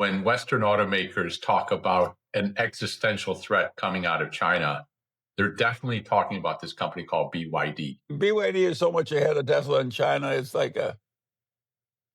when Western automakers talk about an existential threat coming out of China, they're definitely talking about this company called BYD. BYD is so much ahead of Tesla in China.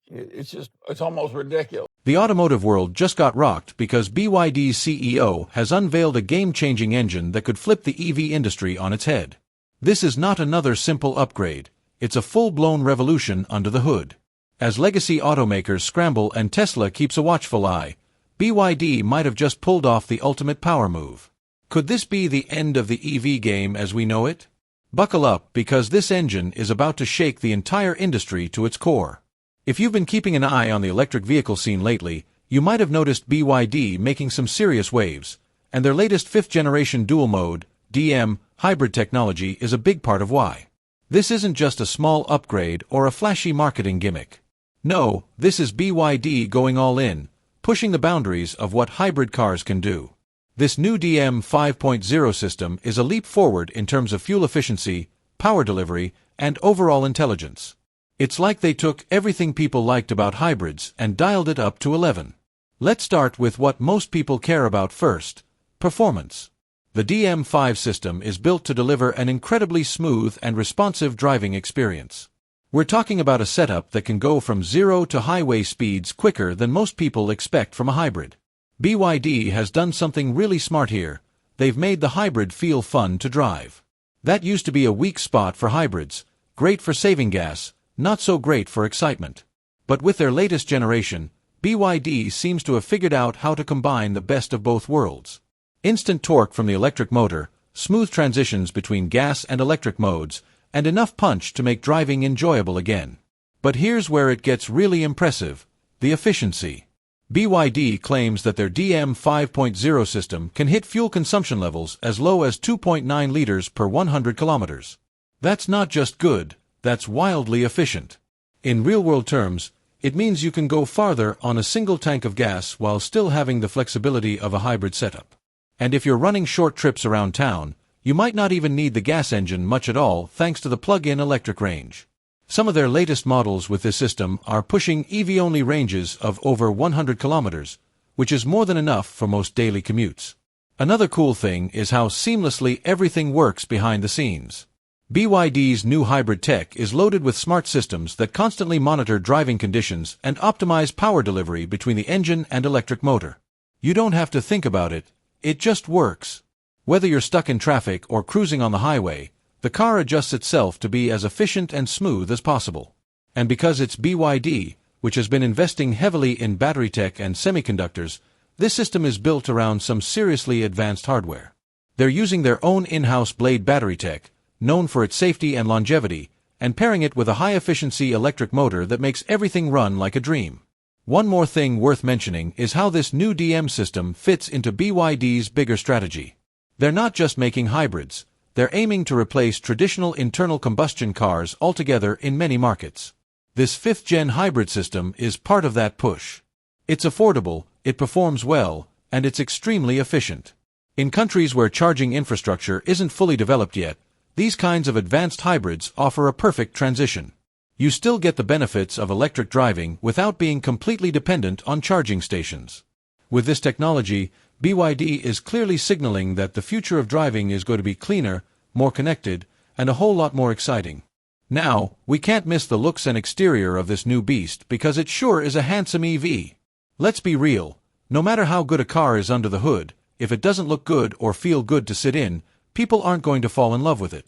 It's almost ridiculous. The automotive world just got rocked because BYD's CEO has unveiled a game-changing engine that could flip the EV industry on its head. This is not another simple upgrade. It's a full-blown revolution under the hood. As legacy automakers scramble and Tesla keeps a watchful eye, BYD might have just pulled off the ultimate power move. Could this be the end of the EV game as we know it? Buckle up, because this engine is about to shake the entire industry to its core. If you've been keeping an eye on the electric vehicle scene lately, you might have noticed BYD making some serious waves, and their latest fifth-generation dual-mode, DM, hybrid technology is a big part of why. This isn't just a small upgrade or a flashy marketing gimmick. No, this is BYD going all in, pushing the boundaries of what hybrid cars can do. This new DM 5.0 system is a leap forward in terms of fuel efficiency, power delivery, and overall intelligence. It's like they took everything people liked about hybrids and dialed it up to 11. Let's start with what most people care about first: performance. The DM5 system is built to deliver an incredibly smooth and responsive driving experience. We're talking about a setup that can go from 0 to highway speeds quicker than most people expect from a hybrid. BYD has done something really smart here. They've made the hybrid feel fun to drive. That used to be a weak spot for hybrids, great for saving gas, not so great for excitement. But with their latest generation, BYD seems to have figured out how to combine the best of both worlds. Instant torque from the electric motor, smooth transitions between gas and electric modes, and enough punch to make driving enjoyable again. But here's where it gets really impressive: the efficiency. BYD claims that their DM 5.0 system can hit fuel consumption levels as low as 2.9 liters per 100 kilometers. That's not just good, that's wildly efficient. In real-world terms, it means you can go farther on a single tank of gas while still having the flexibility of a hybrid setup. And if you're running short trips around town, you might not even need the gas engine much at all thanks to the plug-in electric range. Some of their latest models with this system are pushing EV-only ranges of over 100 kilometers, which is more than enough for most daily commutes. Another cool thing is how seamlessly everything works behind the scenes. BYD's new hybrid tech is loaded with smart systems that constantly monitor driving conditions and optimize power delivery between the engine and electric motor. You don't have to think about it, it just works. Whether you're stuck in traffic or cruising on the highway, the car adjusts itself to be as efficient and smooth as possible. And because it's BYD, which has been investing heavily in battery tech and semiconductors, this system is built around some seriously advanced hardware. They're using their own in-house blade battery tech, known for its safety and longevity, and pairing it with a high-efficiency electric motor that makes everything run like a dream. One more thing worth mentioning is how this new DM system fits into BYD's bigger strategy. They're not just making hybrids, they're aiming to replace traditional internal combustion cars altogether in many markets. This fifth-gen hybrid system is part of that push. It's affordable, it performs well, and it's extremely efficient. In countries where charging infrastructure isn't fully developed yet, these kinds of advanced hybrids offer a perfect transition. You still get the benefits of electric driving without being completely dependent on charging stations. With this technology, BYD is clearly signaling that the future of driving is going to be cleaner, more connected, and a whole lot more exciting. Now, we can't miss the looks and exterior of this new beast because it sure is a handsome EV. Let's be real, no matter how good a car is under the hood, if it doesn't look good or feel good to sit in, people aren't going to fall in love with it.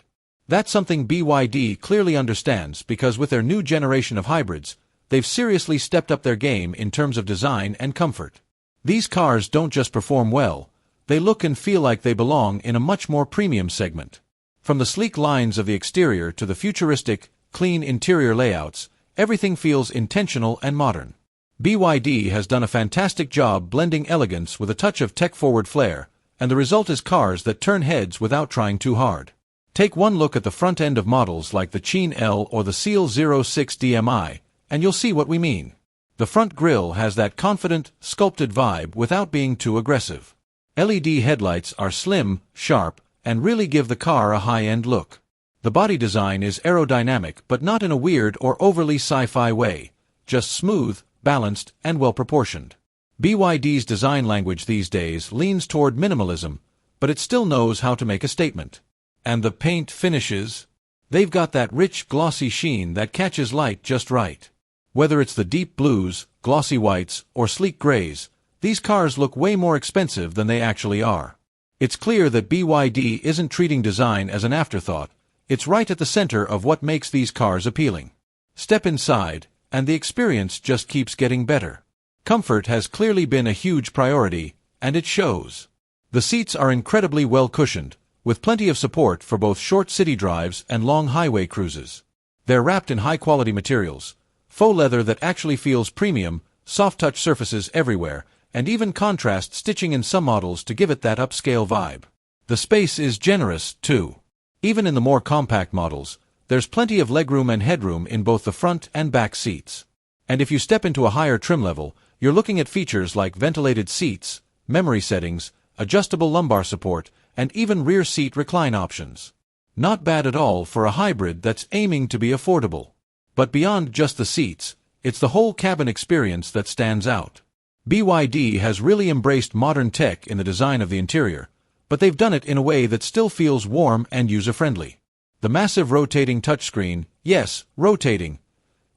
That's something BYD clearly understands because with their new generation of hybrids, they've seriously stepped up their game in terms of design and comfort. These cars don't just perform well, they look and feel like they belong in a much more premium segment. From the sleek lines of the exterior to the futuristic, clean interior layouts, everything feels intentional and modern. BYD has done a fantastic job blending elegance with a touch of tech-forward flair, and the result is cars that turn heads without trying too hard. Take one look at the front end of models like the Qin L or the Seal 06 DMI, and you'll see what we mean. The front grille has that confident, sculpted vibe without being too aggressive. LED headlights are slim, sharp, and really give the car a high-end look. The body design is aerodynamic but not in a weird or overly sci-fi way, just smooth, balanced, and well-proportioned. BYD's design language these days leans toward minimalism, but it still knows how to make a statement. And the paint finishes? They've got that rich, glossy sheen that catches light just right. Whether it's the deep blues, glossy whites, or sleek grays, these cars look way more expensive than they actually are. It's clear that BYD isn't treating design as an afterthought. It's right at the center of what makes these cars appealing. Step inside, and the experience just keeps getting better. Comfort has clearly been a huge priority, and it shows. The seats are incredibly well cushioned, with plenty of support for both short city drives and long highway cruises. They're wrapped in high-quality materials, faux leather that actually feels premium, soft-touch surfaces everywhere, and even contrast stitching in some models to give it that upscale vibe. The space is generous, too. Even in the more compact models, there's plenty of legroom and headroom in both the front and back seats. And if you step into a higher trim level, you're looking at features like ventilated seats, memory settings, adjustable lumbar support, and even rear seat recline options. Not bad at all for a hybrid that's aiming to be affordable. But beyond just the seats, it's the whole cabin experience that stands out. BYD has really embraced modern tech in the design of the interior, but they've done it in a way that still feels warm and user-friendly. The massive rotating touchscreen, yes, rotating,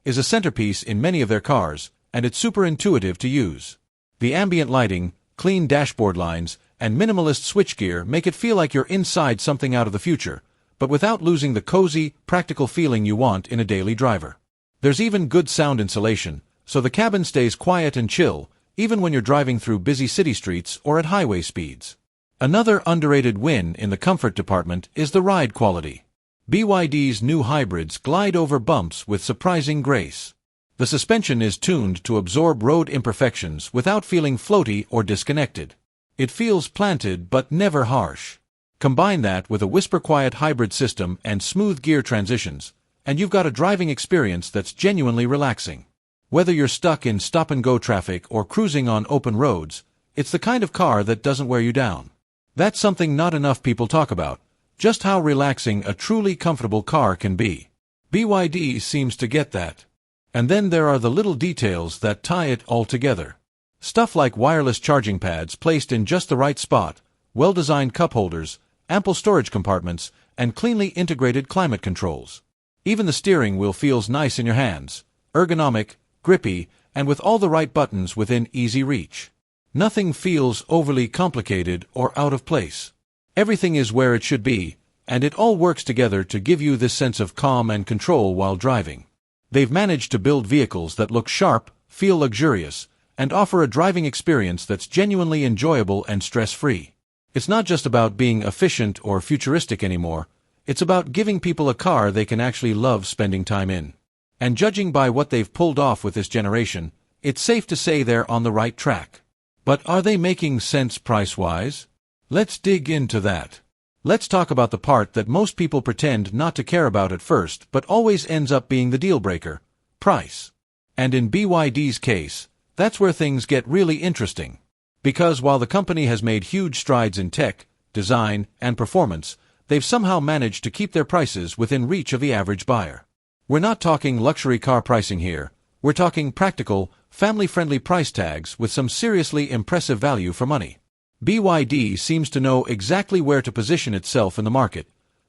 is a centerpiece in many of their cars, and it's super intuitive to use. The ambient lighting, clean dashboard lines, and minimalist switchgear make it feel like you're inside something out of the future, but without losing the cozy, practical feeling you want in a daily driver. There's even good sound insulation, so the cabin stays quiet and chill, even when you're driving through busy city streets or at highway speeds. Another underrated win in the comfort department is the ride quality. BYD's new hybrids glide over bumps with surprising grace. The suspension is tuned to absorb road imperfections without feeling floaty or disconnected. It feels planted but never harsh. Combine that with a whisper-quiet hybrid system and smooth gear transitions, and you've got a driving experience that's genuinely relaxing. Whether you're stuck in stop-and-go traffic or cruising on open roads, it's the kind of car that doesn't wear you down. That's something not enough people talk about, just how relaxing a truly comfortable car can be. BYD seems to get that. And then there are the little details that tie it all together. Stuff like wireless charging pads placed in just the right spot, well-designed cup holders, ample storage compartments, and cleanly integrated climate controls. Even the steering wheel feels nice in your hands, ergonomic, grippy, and with all the right buttons within easy reach. Nothing feels overly complicated or out of place. Everything is where it should be, and it all works together to give you this sense of calm and control while driving. They've managed to build vehicles that look sharp, feel luxurious, and offer a driving experience that's genuinely enjoyable and stress-free. It's not just about being efficient or futuristic anymore, it's about giving people a car they can actually love spending time in. And judging by what they've pulled off with this generation, it's safe to say they're on the right track. But are they making sense price-wise? Let's dig into that. Let's talk about the part that most people pretend not to care about at first but always ends up being the deal-breaker: price. And in BYD's case, that's where things get really interesting. Because while the company has made huge strides in tech, design, and performance, they've somehow managed to keep their prices within reach of the average buyer. We're not talking luxury car pricing here, we're talking practical, family-friendly price tags with some seriously impressive value for money. BYD seems to know exactly where to position itself in the market.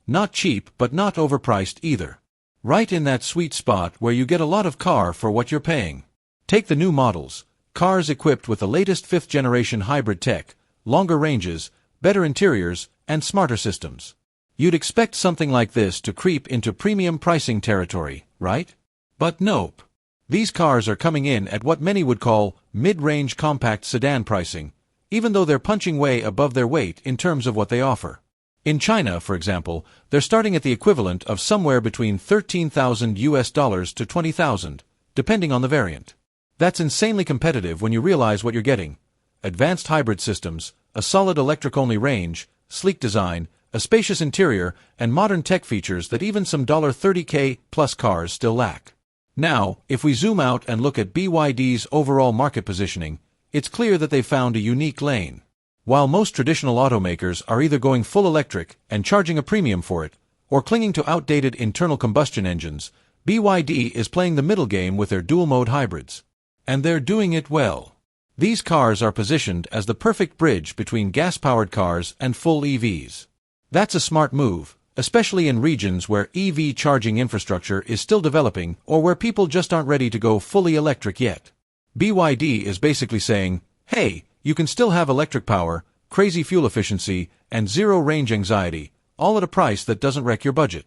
Not cheap, but not overpriced either. Right in that sweet spot where you get a lot of car for what you're paying. Take the new models, cars equipped with the latest fifth-generation hybrid tech, longer ranges, better interiors, and smarter systems. You'd expect something like this to creep into premium pricing territory, right? But nope. These cars are coming in at what many would call mid-range compact sedan pricing, even though they're punching way above their weight in terms of what they offer. In China, for example, they're starting at the equivalent of somewhere between $13,000 to $20,000, depending on the variant. That's insanely competitive when you realize what you're getting. Advanced hybrid systems, a solid electric-only range, sleek design, a spacious interior, and modern tech features that even some $30K plus cars still lack. Now, if we zoom out and look at BYD's overall market positioning, it's clear that they've found a unique lane. While most traditional automakers are either going full electric and charging a premium for it, or clinging to outdated internal combustion engines, BYD is playing the middle game with their dual-mode hybrids. And they're doing it well. These cars are positioned as the perfect bridge between gas-powered cars and full EVs. That's a smart move, especially in regions where EV charging infrastructure is still developing or where people just aren't ready to go fully electric yet. BYD is basically saying, hey, you can still have electric power, crazy fuel efficiency, and zero range anxiety, all at a price that doesn't wreck your budget.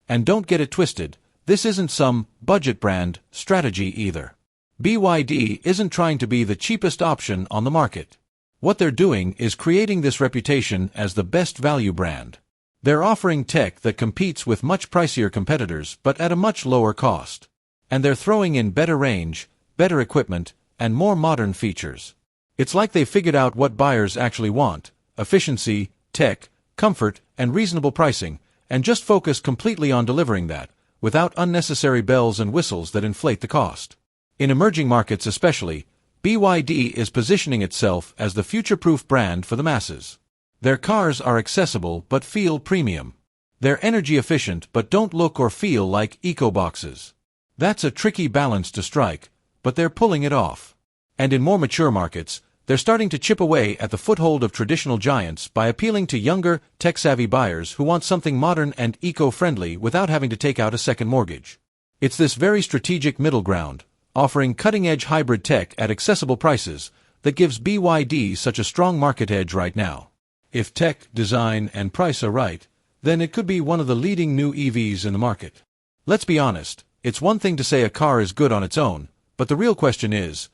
And don't get it twisted, this isn't some budget brand strategy either. BYD isn't trying to be the cheapest option on the market. What they're doing is creating this reputation as the best value brand. They're offering tech that competes with much pricier competitors but at a much lower cost. And they're throwing in better range, better equipment, and more modern features. It's like they figured out what buyers actually want: efficiency, tech, comfort, and reasonable pricing, and just focus completely on delivering that, without unnecessary bells and whistles that inflate the cost. In emerging markets especially, BYD is positioning itself as the future-proof brand for the masses. Their cars are accessible but feel premium. They're energy efficient but don't look or feel like eco-boxes. That's a tricky balance to strike, but they're pulling it off. And in more mature markets, they're starting to chip away at the foothold of traditional giants by appealing to younger, tech-savvy buyers who want something modern and eco-friendly without having to take out a second mortgage. It's this very strategic middle ground, offering cutting-edge hybrid tech at accessible prices, that gives BYD such a strong market edge right now. If tech, design, and price are right, then it could be one of the leading new EVs in the market. Let's be honest, it's one thing to say a car is good on its own, but the real question is,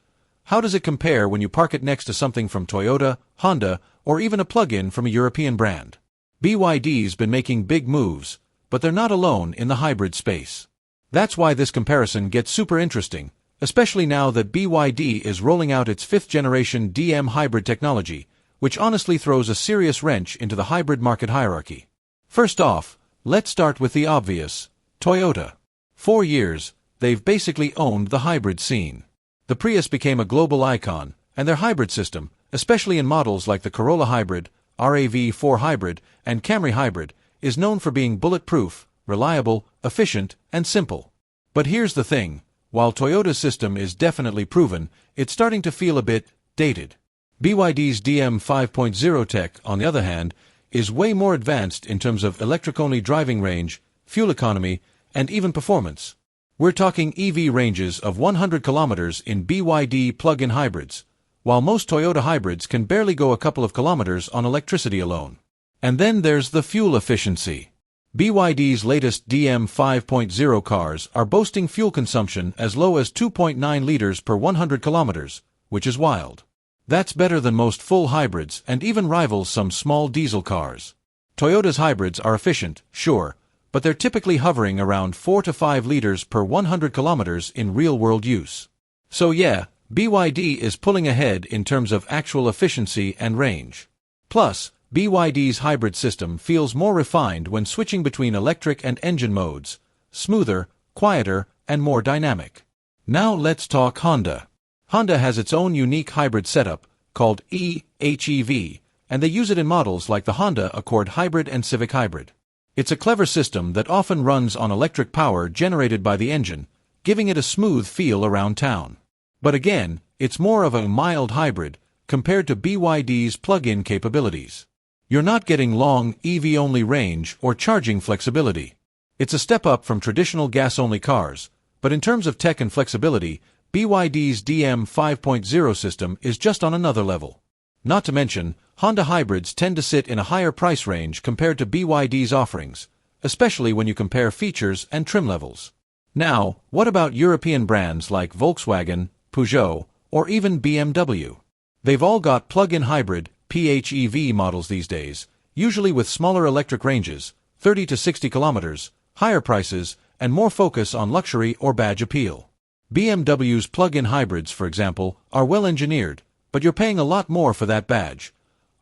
how does it compare when you park it next to something from Toyota, Honda, or even a plug-in from a European brand? BYD's been making big moves, but they're not alone in the hybrid space. That's why this comparison gets super interesting, especially now that BYD is rolling out its 5th-generation DM hybrid technology, which honestly throws a serious wrench into the hybrid market hierarchy. First off, let's start with the obvious: Toyota. For years, they've basically owned the hybrid scene. The Prius became a global icon, and their hybrid system, especially in models like the Corolla Hybrid, RAV4 Hybrid, and Camry Hybrid, is known for being bulletproof, reliable, efficient, and simple. But here's the thing: while Toyota's system is definitely proven, it's starting to feel a bit dated. BYD's DM 5.0 tech, on the other hand, is way more advanced in terms of electric-only driving range, fuel economy, and even performance. We're talking EV ranges of 100 kilometers in BYD plug-in hybrids, while most Toyota hybrids can barely go a couple of kilometers on electricity alone. And then there's the fuel efficiency. BYD's latest DM 5.0 cars are boasting fuel consumption as low as 2.9 liters per 100 kilometers, which is wild. That's better than most full hybrids and even rivals some small diesel cars. Toyota's hybrids are efficient, sure, but they're typically hovering around 4 to 5 liters per 100 kilometers in real-world use. So yeah, BYD is pulling ahead in terms of actual efficiency and range. Plus, BYD's hybrid system feels more refined when switching between electric and engine modes, smoother, quieter, and more dynamic. Now let's talk Honda. Honda has its own unique hybrid setup, called e-HEV, and they use it in models like the Honda Accord Hybrid and Civic Hybrid. It's a clever system that often runs on electric power generated by the engine, giving it a smooth feel around town. But again, it's more of a mild hybrid compared to BYD's plug-in capabilities. You're not getting long EV-only range or charging flexibility. It's a step up from traditional gas-only cars, but in terms of tech and flexibility, BYD's DM 5.0 system is just on another level. Not to mention, Honda hybrids tend to sit in a higher price range compared to BYD's offerings, especially when you compare features and trim levels. Now, what about European brands like Volkswagen, Peugeot, or even BMW? They've all got plug-in hybrid, PHEV models these days, usually with smaller electric ranges, 30 to 60 kilometers, higher prices, and more focus on luxury or badge appeal. BMW's plug-in hybrids, for example, are well engineered, but you're paying a lot more for that badge,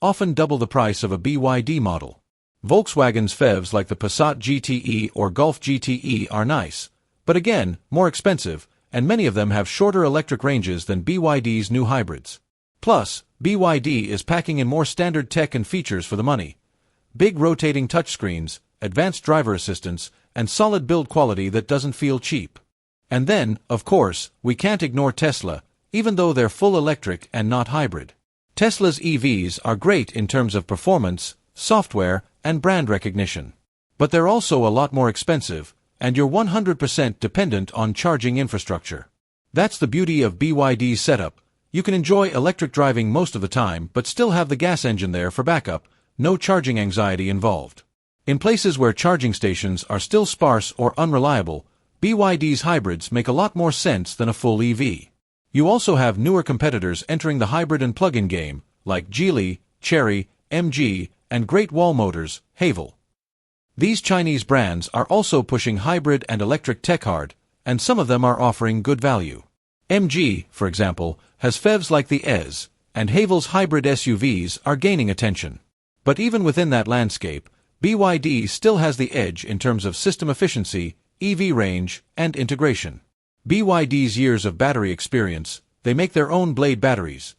often double the price of a BYD model. Volkswagen's PHEVs like the Passat GTE or Golf GTE are nice, but again, more expensive, and many of them have shorter electric ranges than BYD's new hybrids. Plus, BYD is packing in more standard tech and features for the money. Big rotating touchscreens, advanced driver assistance, and solid build quality that doesn't feel cheap. And then, of course, we can't ignore Tesla, even though they're full electric and not hybrid. Tesla's EVs are great in terms of performance, software, and brand recognition. But they're also a lot more expensive, and you're 100% dependent on charging infrastructure. That's the beauty of BYD's setup. You can enjoy electric driving most of the time but still have the gas engine there for backup, no charging anxiety involved. In places where charging stations are still sparse or unreliable, BYD's hybrids make a lot more sense than a full EV. You also have newer competitors entering the hybrid and plug-in game, like Geely, Chery, MG, and Great Wall Motors, Haval. These Chinese brands are also pushing hybrid and electric tech hard, and some of them are offering good value. MG, for example, has PHEVs like the EZ, and Haval's hybrid SUVs are gaining attention. But even within that landscape, BYD still has the edge in terms of system efficiency, EV range, and integration. BYD's years of battery experience, they make their own blade batteries,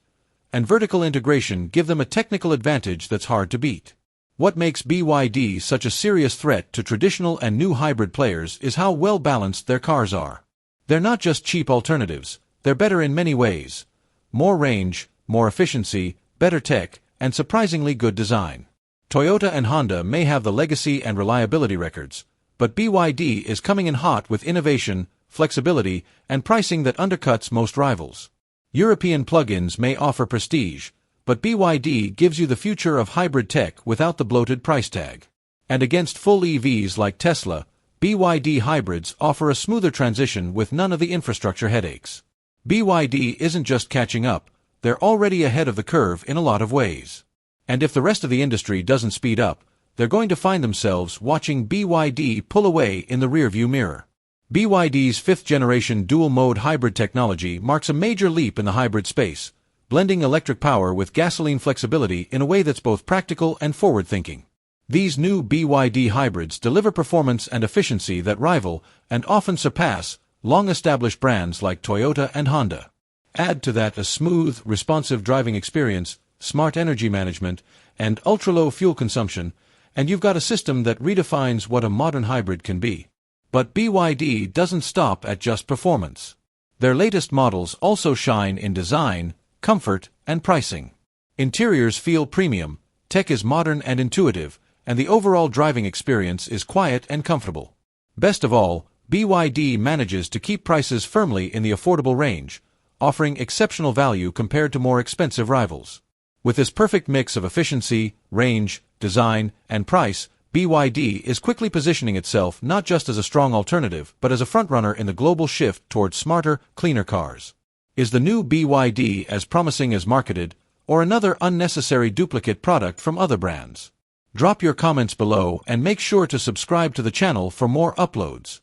and vertical integration give them a technical advantage that's hard to beat. What makes BYD such a serious threat to traditional and new hybrid players is how well balanced their cars are. They're not just cheap alternatives, they're better in many ways. More range, more efficiency, better tech, and surprisingly good design. Toyota and Honda may have the legacy and reliability records, but BYD is coming in hot with innovation, flexibility, and pricing that undercuts most rivals. European plug-ins may offer prestige, but BYD gives you the future of hybrid tech without the bloated price tag. And against full EVs like Tesla, BYD hybrids offer a smoother transition with none of the infrastructure headaches. BYD isn't just catching up, they're already ahead of the curve in a lot of ways. And if the rest of the industry doesn't speed up, they're going to find themselves watching BYD pull away in the rearview mirror. BYD's fifth-generation dual-mode hybrid technology marks a major leap in the hybrid space, blending electric power with gasoline flexibility in a way that's both practical and forward-thinking. These new BYD hybrids deliver performance and efficiency that rival, and often surpass, long-established brands like Toyota and Honda. Add to that a smooth, responsive driving experience, smart energy management, and ultra-low fuel consumption, and you've got a system that redefines what a modern hybrid can be. But BYD doesn't stop at just performance. Their latest models also shine in design, comfort, and pricing. Interiors feel premium, tech is modern and intuitive, and the overall driving experience is quiet and comfortable. Best of all, BYD manages to keep prices firmly in the affordable range, offering exceptional value compared to more expensive rivals. With this perfect mix of efficiency, range, design, and price, BYD is quickly positioning itself not just as a strong alternative but as a frontrunner in the global shift towards smarter, cleaner cars. Is the new BYD as promising as marketed, or another unnecessary duplicate product from other brands? Drop your comments below and make sure to subscribe to the channel for more uploads.